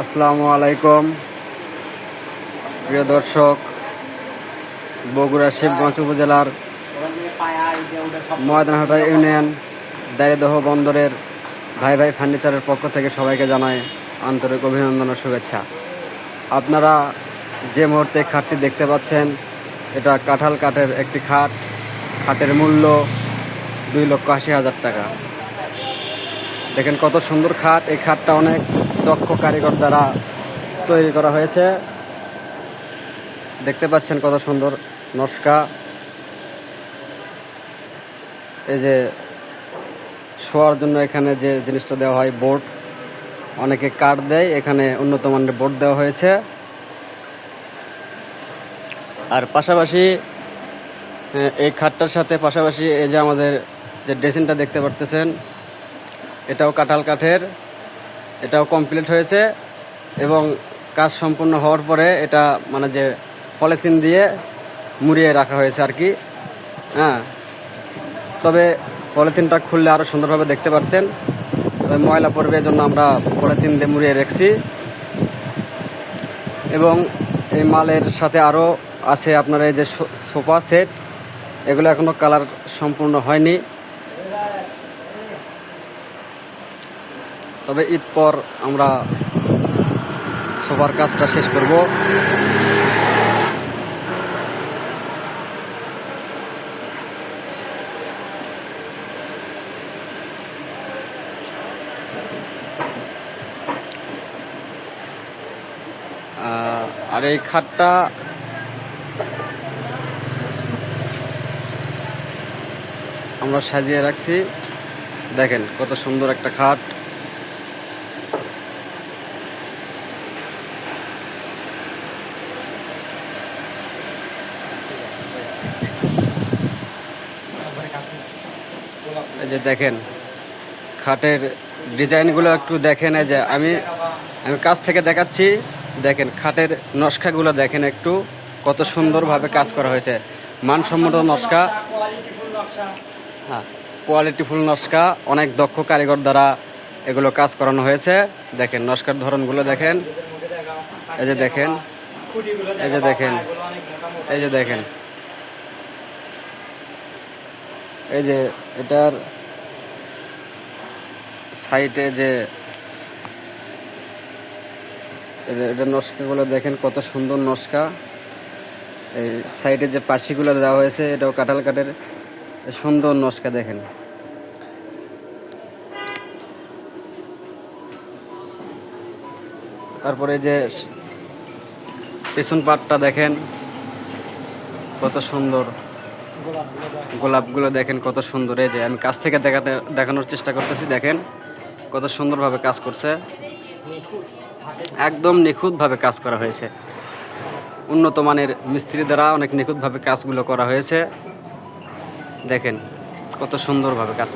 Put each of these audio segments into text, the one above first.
আসসালামু আলাইকুম প্রিয় দর্শক, বগুড়া শিবগঞ্জ উপজেলার ময়দানহাটা ইউনিয়ন দাইরদহ বন্দরের ভাই ভাই ফার্নিচারের পক্ষ থেকে সবাইকে জানাই আন্তরিক অভিনন্দন ও শুভেচ্ছা। আপনারা যে মুহূর্তে খাটটি দেখতে পাচ্ছেন, এটা কাঁঠাল কাঠের একটি খাট। খাটের মূল্য 2,80,000 টাকা। দেখেন কত সুন্দর খাট। এই খাটটা অনেক দক্ষ কারিগর দ্বারা তৈরি করা হয়েছে। দেখতে পাচ্ছেন কত সুন্দর নকশা। এই যে শোয়ার জন্য এখানে যে জিনিসটা দেওয়া হয়, বোর্ড, অনেকে কাঠ দেয়, এখানে উন্নত মানের বোর্ড দেওয়া হয়েছে। আর পাশাপাশি এই খাটটার সাথে পাশাপাশি এই যে আমাদের যে ড্রেসিংটা দেখতে পারতেছেন, এটাও কাঁঠাল কাঠের, এটাও কমপ্লিট হয়েছে এবং কাজ সম্পূর্ণ হওয়ার পরে এটা মানে যে পলিথিন দিয়ে মুড়িয়ে রাখা হয়েছে আর কি। তবে পলিথিনটা খুললে আরও সুন্দরভাবে দেখতে পারতেন। তবে ময়লা পড়বে, এজন্য আমরা পলিথিন দিয়ে মুড়িয়ে রাখছি। এবং এই মালের সাথে আরও আছে আপনার এই যে সোফা সেট, এগুলো এখনও কালার সম্পূর্ণ হয়নি। তবে ঈদ পর আমরা সোফার কাজটা শেষ করব। আর এই খাটটা আমরা সাজিয়ে রাখছি। দেখেন কত সুন্দর একটা খাট। এই যে দেখেন খাটের ডিজাইনগুলো একটু দেখেন। এই যে আমি কাছ থেকে দেখাচ্ছি। দেখেন খাটের নকশাগুলো দেখেন একটু, কত সুন্দরভাবে কাজ করা হয়েছে। মানসম্মত নকশা, হ্যাঁ, কোয়ালিটিফুল নকশা, অনেক দক্ষ কারিগর দ্বারা এগুলো কাজ করানো হয়েছে। দেখেন নকশার ধরনগুলো দেখেন। এই যে দেখেন, এই যে দেখেন, এই যে দেখেন, এই যে এটার সাইডে যে এটা নকশাগুলো দেখেন, কত সুন্দর নকশা। এই সাইডে যে পাশিগুলো দেওয়া হয়েছে, এটাও কাঁঠাল কাঠের সুন্দর নকশা। দেখেন তারপরে যে পেছন পাটটা দেখেন কত সুন্দর, গোলাপগুলো দেখেন কত সুন্দর। এই যে আমি কাছ থেকে দেখানোর চেষ্টা করতেছি। দেখেন কত সুন্দরভাবে কাজ করছে, একদম নিখুঁতভাবে কাজ করা হয়েছে। উন্নত মানের মিস্ত্রি দ্বারা অনেক নিখুঁতভাবে কাজগুলো করা হয়েছে। দেখেন কত সুন্দরভাবে কাজ।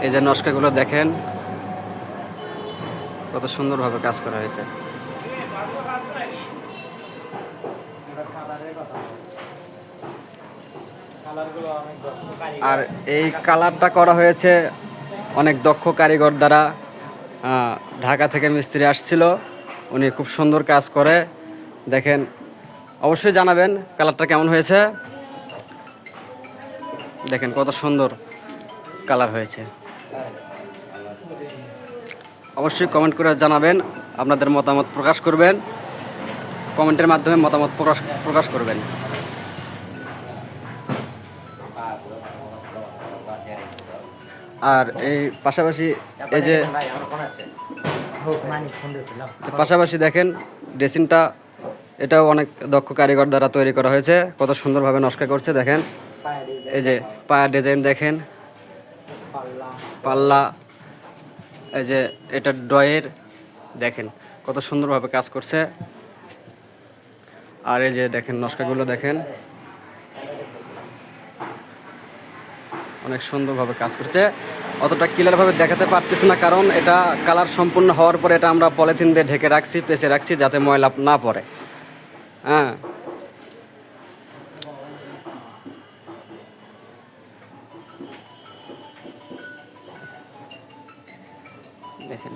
এই যে নকশাগুলো দেখেন কত সুন্দরভাবে কাজ করা হয়েছে। আর এই কালারটা করা হয়েছে অনেক দক্ষ কারিগর দ্বারা। ঢাকা থেকে মিস্ত্রি আসছিল, উনি খুব সুন্দর কাজ করে। দেখেন অবশ্যই জানাবেন কালারটা কেমন হয়েছে। দেখেন কত সুন্দর কালার হয়েছে। অবশ্যই কমেন্ট করে জানাবেন, আপনাদের মতামত প্রকাশ করবেন, কমেন্টের মাধ্যমে মতামত প্রকাশ করবেন। আর এই পাশাপাশি এই যে পাশাপাশি দেখেন ড্রেসিংটা, এটাও অনেক দক্ষ কারিগর দ্বারা তৈরি করা হয়েছে। কত সুন্দরভাবে নকশা করছে। দেখেন এই যে পায়ের ডিজাইন দেখেন, পাল্লা, এই যে এটা ডয়ের, দেখেন কত সুন্দরভাবে কাজ করছে। আর এই যে দেখেন নকশাগুলো দেখেন, অনেক সুন্দরভাবে কাজ করছে। অতটা ক্লিয়ারভাবে দেখাতে পারতেছি না, কারণ এটা কালার সম্পূর্ণ হওয়ার পরে এটা আমরা পলিথিন দিয়ে ঢেকে রাখছি, পেঁচে রাখছি, যাতে ময়লা না পড়ে। দেখেন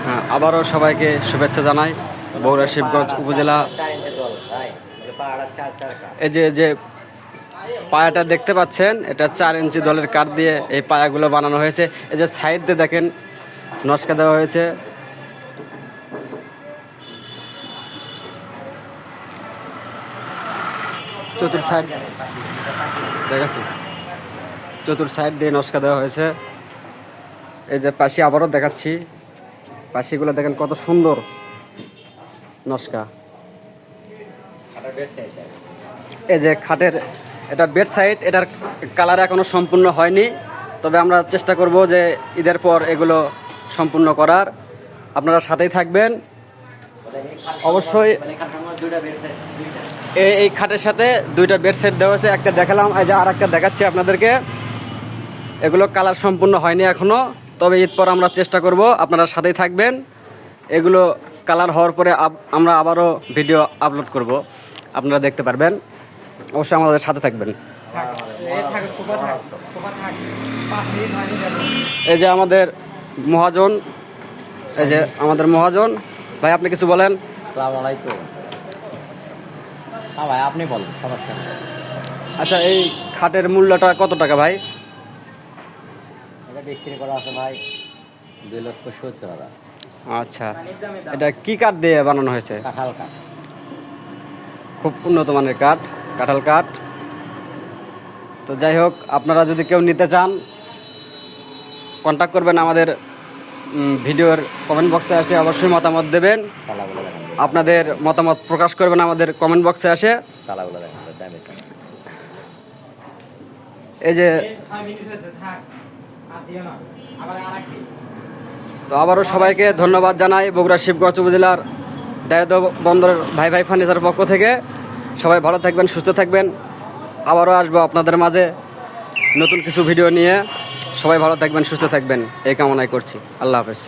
হ্যাঁ, আবারও সবাইকে শুভেচ্ছা জানাই। বগুড়া শিবগঞ্জ উপজেলা। এই যে পায়াটা দেখতে পাচ্ছেন, এটা 4 ইঞ্চি দলের কাঠ দিয়ে এই পায়াগুলো বানানো হয়েছে। এই যে সাইড দিয়ে দেখেন নকশা দেওয়া হয়েছে। চতুর সাইড দেখাচ্ছি, চতুর সাইড দিয়ে নকশা দেওয়া হয়েছে। এই যে পাশে আবারও দেখাচ্ছি, পাশিগুলো দেখেন কত সুন্দর নকশা। এই যে খাটের এটা বেড সাইড, এটার কালার এখনো সম্পূর্ণ হয়নি, তবে আমরা চেষ্টা করব যে ঈদের পর এগুলো সম্পূর্ণ করার। আপনারা সাথেই থাকবেন অবশ্যই। এই খাটের সাথে 2টা বেড সেট দেওয়া হয়েছে, একটা দেখালাম, এই যে আর একটা দেখাচ্ছি আপনাদেরকে। এগুলো কালার সম্পূর্ণ হয়নি এখনো, তবে ঈদ পর আমরা চেষ্টা করব, আপনারা সাথেই থাকবেন। এগুলো কালার হওয়ার পরে আমরা আবারও ভিডিও আপলোড করব, আপনারা দেখতে পারবেন। অবশ্যই আমাদের সাথে থাকবেন। এই যে আমাদের মহাজন, এই যে আমাদের মহাজন ভাই, আপনি কিছু বলেন। আসসালামু আলাইকুম। হ্যাঁ ভাই, আপনি বলেন সমস্যা নেই। আচ্ছা, এই খাটের মূল্যটা কত টাকা ভাই? এটা বিক্রি করা আছে ভাই 2,70,000। আচ্ছা, এটা কি কাঠ দিয়ে বানানো হয়েছে? কাঁঠাল কাঠ, খুব উন্নত মানের কাঠ, কাঁঠাল কাঠ। তো যাই হোক, আপনারা যদি কেউ নিতে চান কন্ট্যাক্ট করবেন আমাদের ভিডিওর কমেন্ট বক্সে আসে, অবশ্যই মতামত দেবেন। তালাগুলো দেখেন, আপনাদের মতামত প্রকাশ করবেন আমাদের কমেন্ট বক্সে আসে। তালাগুলো দেখেন দামে। এই যে তো আবারও সবাইকে ধন্যবাদ জানাই বগুড়া শিবগঞ্জ উপজেলার দায়িত্ব বন্দরের ভাই ভাই ফার্নিচারের পক্ষ থেকে। সবাই ভালো থাকবেন, সুস্থ থাকবেন। আবারও আসবো আপনাদের মাঝে নতুন কিছু ভিডিও নিয়ে। সবাই ভালো থাকবেন, সুস্থ থাকবেন, এই কামনাই করছি। আল্লাহ হাফেজ।